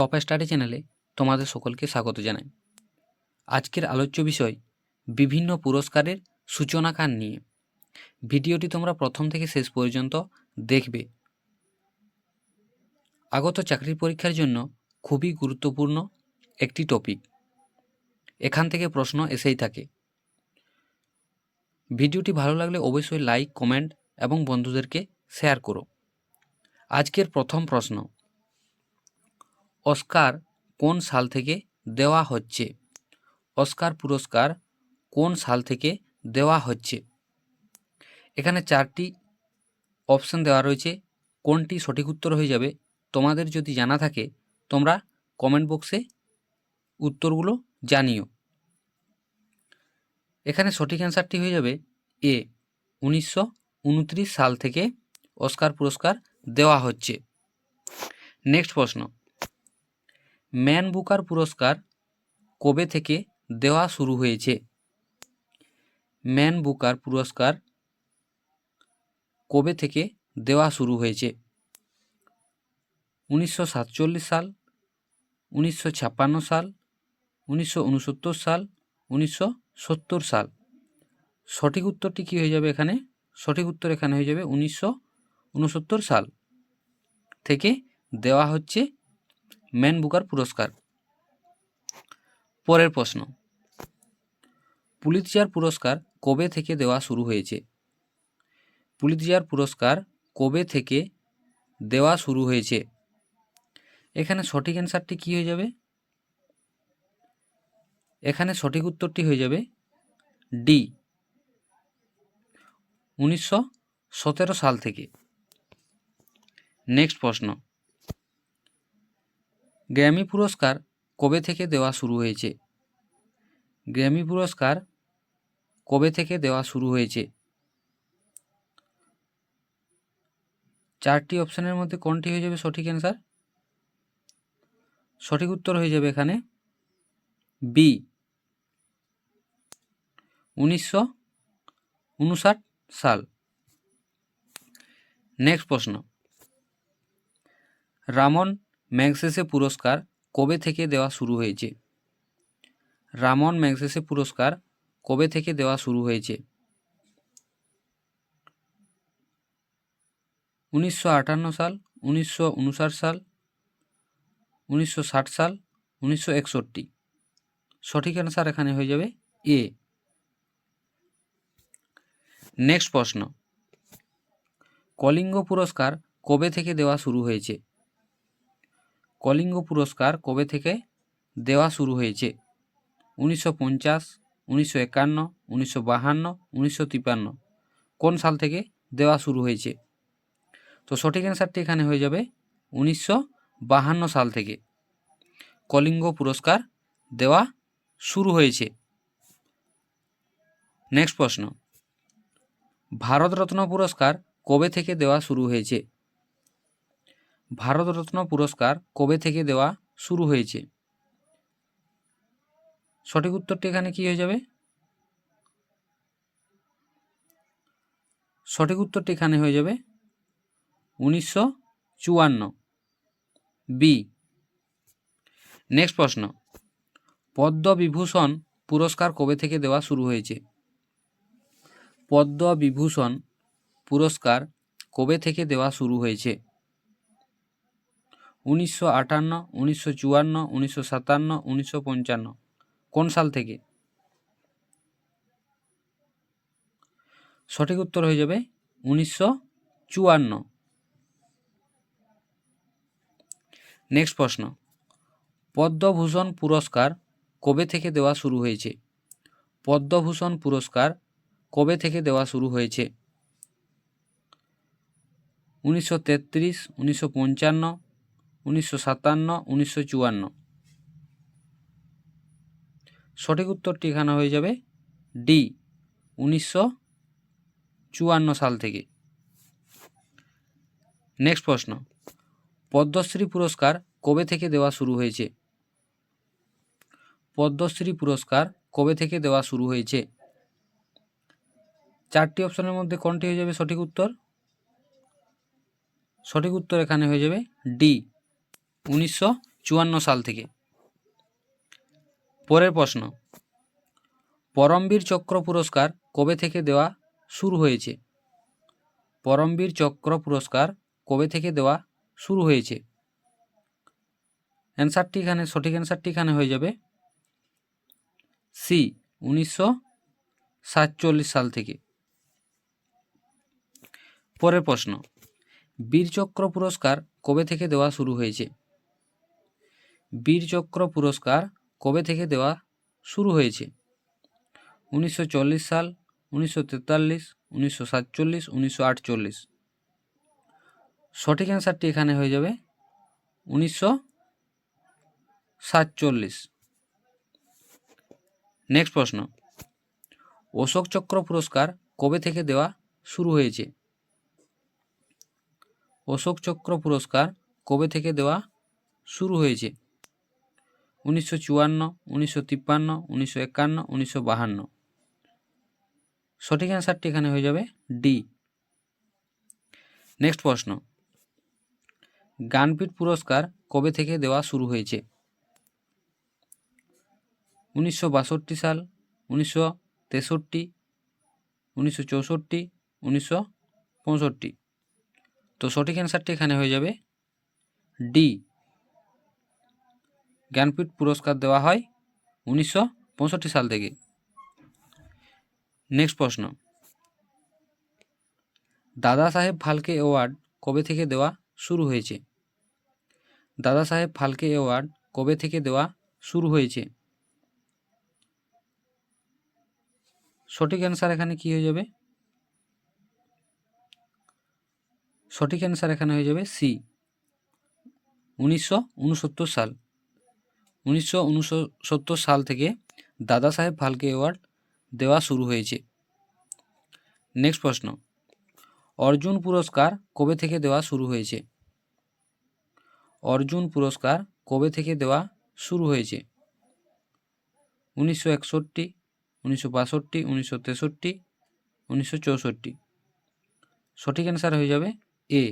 Top study চ্যানেলে তোমাদের সকলকে স্বাগত জানাই। আজকের আলোচ্য বিষয় বিভিন্ন পুরস্কারের সূচনাকাল নিয়ে। ভিডিওটি তোমরা প্রথম থেকে শেষ পর্যন্ত দেখবে। আগত চাকরির পরীক্ষার জন্য খুবই গুরুত্বপূর্ণ একটি টপিক। এখান থেকে প্রশ্ন এসেই থাকে। ভিডিওটি ভালো লাগলে অবশ্যই লাইক, কমেন্ট এবং বন্ধুদেরকে শেয়ার করো। আজকের প্রথম প্রশ্ন, অস্কার কোন সাল থেকে দেওয়া হচ্ছে? অস্কার পুরস্কার কোন সাল থেকে দেওয়া হচ্ছে? এখানে 4টি অপশন দেওয়া রয়েছে। কোনটি সঠিক উত্তর হয়ে যাবে তোমাদের যদি জানা থাকে তোমরা কমেন্ট বক্সে উত্তরগুলো জানিও। এখানে সঠিক অ্যান্সারটি হয়ে যাবে এ, 1929 সাল থেকে অস্কার পুরস্কার দেওয়া হচ্ছে। নেক্সট প্রশ্ন, ম্যান বুকার পুরস্কার কবে থেকে দেওয়া শুরু হয়েছে? ম্যান বুকার পুরস্কার কবে থেকে দেওয়া শুরু হয়েছে? 1947 সাল, 1956 সাল, 1969 সাল, 1970 সাল। সঠিক উত্তরটি কি হয়ে যাবে এখানে? সঠিক উত্তর এখানে হয়ে যাবে 1969 সাল থেকে দেওয়া হচ্ছে ম্যান বুকার পুরস্কার। পরের প্রশ্ন, পুলিৎজার পুরস্কার কবে থেকে দেওয়া শুরু হয়েছে? পুলিৎজার পুরস্কার কবে থেকে দেওয়া শুরু হয়েছে? এখানে সঠিক অ্যান্সারটি কি হয়ে যাবে? এখানে সঠিক উত্তরটি হয়ে যাবে ডি, 1917 সাল থেকে। নেক্সট প্রশ্ন, গ্র্যামি পুরস্কার কবে থেকে দেওয়া শুরু হয়েছে? গ্র্যামি পুরস্কার কবে থেকে দেওয়া শুরু হয়েছে? 4টি অপশনের মধ্যে কোনটি হয়ে যাবে সঠিক অ্যান্সার? সঠিক উত্তর হয়ে যাবে এখানে বি, 1959 সাল। নেক্সট প্রশ্ন, রামন ম্যাগসেসে পুরস্কার কবে থেকে দেওয়া শুরু হয়েছে? রামন ম্যাগসেসে পুরস্কার কবে থেকে দেওয়া শুরু হয়েছে? 1958 সাল, 1959 সাল, 1960 সাল, 1961। সঠিক অ্যান্সার এখানে হয়ে যাবে এ। নেক্সট প্রশ্ন, কলিঙ্গ পুরস্কার কবে থেকে দেওয়া শুরু হয়েছে? কলিঙ্গ পুরস্কার কবে থেকে দেওয়া শুরু হয়েছে? 1950, 1951, 1952, 1953। কোন সাল থেকে দেওয়া শুরু হয়েছে? তো সঠিক অ্যান্সারটি এখানে হয়ে যাবে 1952 সাল থেকে কলিঙ্গ পুরস্কার দেওয়া শুরু হয়েছে। নেক্সট প্রশ্ন, ভারতরত্ন পুরস্কার কবে থেকে দেওয়া শুরু হয়েছে? ভারতরত্ন পুরস্কার কবে থেকে দেওয়া শুরু হয়েছে? সঠিক উত্তরটি এখানে কি হয়ে যাবে? সঠিক উত্তরটি এখানে হয়ে যাবে 1954 বি। নেক্সট প্রশ্ন, পদ্মবিভূষণ পুরস্কার কবে থেকে দেওয়া শুরু হয়েছে? পদ্মবিভূষণ পুরস্কার কবে থেকে দেওয়া শুরু হয়েছে? 1958, 1954, 1957, 1955। কোন সাল থেকে? সঠিক উত্তর হয়ে যাবে 1954। নেক্সট প্রশ্ন, পদ্মভূষণ পুরস্কার কবে থেকে দেওয়া শুরু হয়েছে? পদ্মভূষণ পুরস্কার কবে থেকে দেওয়া শুরু হয়েছে? 1933, 1955, 1957, 1954। সঠিক উত্তরটি এখানে হয়ে যাবে ডি, 1954 সাল থেকে। নেক্সট প্রশ্ন, পদ্মশ্রী পুরস্কার কবে থেকে দেওয়া শুরু হয়েছে? পদ্মশ্রী পুরস্কার কবে থেকে দেওয়া শুরু হয়েছে? 4টি অপশনের মধ্যে কোনটি হয়ে যাবে সঠিক উত্তর? সঠিক উত্তর এখানে হয়ে যাবে ডি, 19 1954 সাল থেকে। পরের প্রশ্ন, পরমবীর চক্র পুরস্কার কবে থেকে দেওয়া শুরু হয়েছে? পরমবীর চক্র পুরস্কার কবে থেকে দেওয়া শুরু হয়েছে? সঠিক অ্যান্সারটি এখানে হয়ে যাবে সি, 1947 সাল থেকে। পরের প্রশ্ন, বীরচক্র পুরস্কার কবে থেকে দেওয়া শুরু হয়েছে? বীরচক্র পুরস্কার কবে থেকে দেওয়া শুরু হয়েছে? 1940 সাল, 1943, 1947, 1948। সঠিক অ্যান্সারটি এখানে হয়ে যাবে 1947। নেক্সট প্রশ্ন, অশোক চক্র পুরস্কার কবে থেকে দেওয়া শুরু হয়েছে? অশোক চক্র পুরস্কার কবে থেকে দেওয়া শুরু হয়েছে? 1954, 1953, 1951, 1952। সঠিক অ্যান্সারটি এখানে হয়ে যাবে ডি। নেক্সট প্রশ্ন, জ্ঞানপীঠ পুরস্কার কবে থেকে দেওয়া শুরু হয়েছে? 1962 সাল, 1963, 1964, 1965। তো সঠিক অ্যান্সারটি এখানে হয়ে যাবে ডি। জ্ঞানপীঠ পুরস্কার দেওয়া হয় 1965 সাল থেকে। নেক্সট প্রশ্ন, দাদা সাহেব ফালকে অ্যাওয়ার্ড কবে থেকে দেওয়া শুরু হয়েছে? দাদা সাহেব ফালকে অ্যাওয়ার্ড কবে থেকে দেওয়া শুরু হয়েছে? সঠিক অ্যান্সার এখানে কি হয়ে যাবে? সঠিক অ্যান্সার এখানে হয়ে যাবে সি, 1969 সাল। 1969 সাল থেকে দাদা সাহেব ফালকে অ্যাওয়ার্ড দেওয়া শুরু হয়েছে। নেক্সট প্রশ্ন, অর্জুন পুরস্কার কবে থেকে দেওয়া শুরু হয়েছে? অর্জুন পুরস্কার কবে থেকে দেওয়া শুরু হয়েছে? 1961, 1962, 1963, 1964। সঠিক অ্যান্সার হয়ে যাবে এ।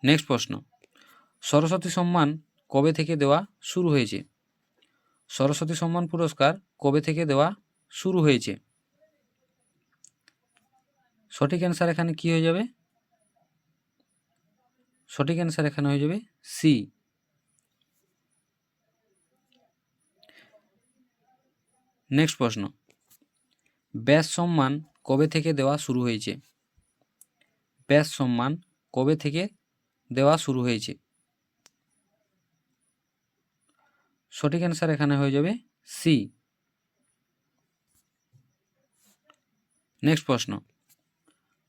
নেক্সট প্রশ্ন, সরস্বতী সম্মান কবে থেকে দেওয়া শুরু হয়েছে? সরস্বতী সম্মান পুরস্কার কবে থেকে দেওয়া শুরু হয়েছে? সঠিক অ্যান্সার এখানে কি হয়ে যাবে? সঠিক অ্যান্সার এখানে হয়ে যাবে সি। নেক্সট প্রশ্ন, ব্যাস সম্মান কবে থেকে দেওয়া শুরু হয়েছে? ব্যাস সম্মান কবে থেকে দেওয়া শুরু হয়েছে? সঠিক অ্যান্সার এখানে হয়ে যাবে সি। নেক্সট প্রশ্ন,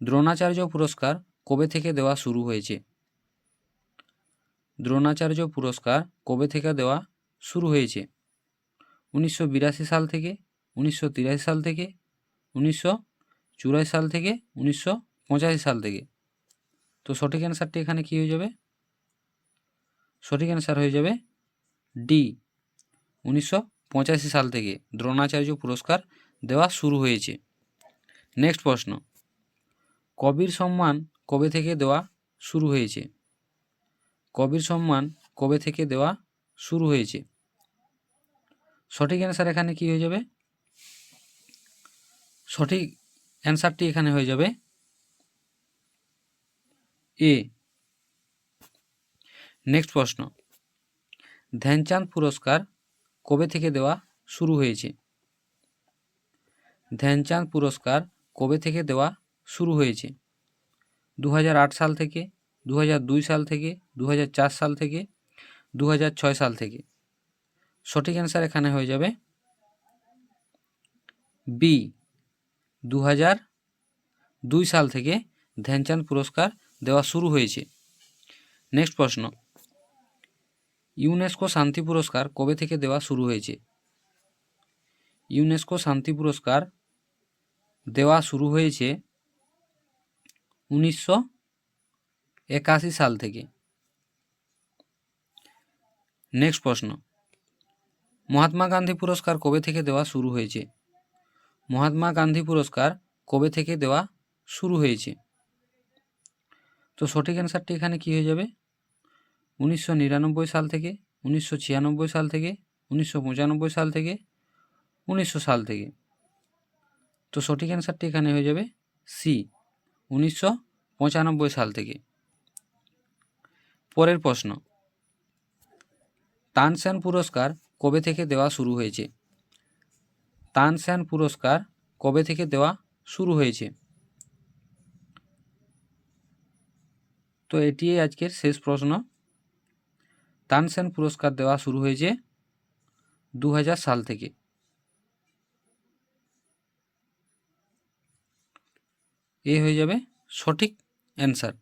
দ্রোণাচার্য পুরস্কার কবে থেকে দেওয়া শুরু হয়েছে? দ্রোণাচার্য পুরস্কার কবে থেকে দেওয়া শুরু হয়েছে? 1982 সাল থেকে, 1983 সাল থেকে, 1984 সাল থেকে, 1985 সাল থেকে। তো সঠিক অ্যান্সারটি এখানে কি হয়ে যাবে? সঠিক অ্যান্সার হয়ে যাবে ডি, 1985 সাল থেকে দ্রোণাচার্য পুরস্কার দেওয়া শুরু হয়েছে। নেক্সট প্রশ্ন, কবির সম্মান কবে থেকে দেওয়া শুরু হয়েছে? কবির সম্মান কবে থেকে দেওয়া শুরু হয়েছে? সঠিক অ্যান্সার এখানে কি হয়ে যাবে? সঠিক অ্যান্সারটি এখানে হয়ে যাবে এ। নেক্সট প্রশ্ন, ধ্যানচাঁদ পুরস্কার কবে থেকে দেওয়া শুরু হয়েছে? ধ্যানচাঁদ পুরস্কার কবে থেকে দেওয়া শুরু হয়েছে? 2008 সাল থেকে, 2002 সাল থেকে, 2004 সাল থেকে, 2006 সাল থেকে। সঠিক অ্যান্সার এখানে হয়ে যাবে বি, 2002 সাল থেকে ধ্যানচাঁদ পুরস্কার দেওয়া শুরু হয়েছে। নেক্সট প্রশ্ন, ইউনেস্কো শান্তি পুরস্কার কবে থেকে দেওয়া শুরু হয়েছে? ইউনেস্কো শান্তি পুরস্কার দেওয়া শুরু হয়েছে 1981 সাল থেকে। নেক্সট প্রশ্ন, মহাত্মা গান্ধী পুরস্কার কবে থেকে দেওয়া শুরু হয়েছে? মহাত্মা গান্ধী পুরস্কার কবে থেকে দেওয়া শুরু হয়েছে? তো সঠিক অ্যান্সারটি এখানে কি হয়ে যাবে? 1999 সাল থেকে, 1996 সাল থেকে, 1995 সাল থেকে, 1900 সাল থেকে। তো সঠিক অ্যান্সারটি এখানে হয়ে যাবে সি, 1995 সাল থেকে। পরের প্রশ্ন, তানসেন পুরস্কার কবে থেকে দেওয়া শুরু হয়েছে? তানসেন পুরস্কার কবে থেকে দেওয়া শুরু হয়েছে? তো এটি আজকের শেষ প্রশ্ন। তানসেন পুরস্কার দেওয়া শুরু হয়েছে 2000 সাল থেকে। এ হয়ে যাবে সঠিক অ্যান্সার।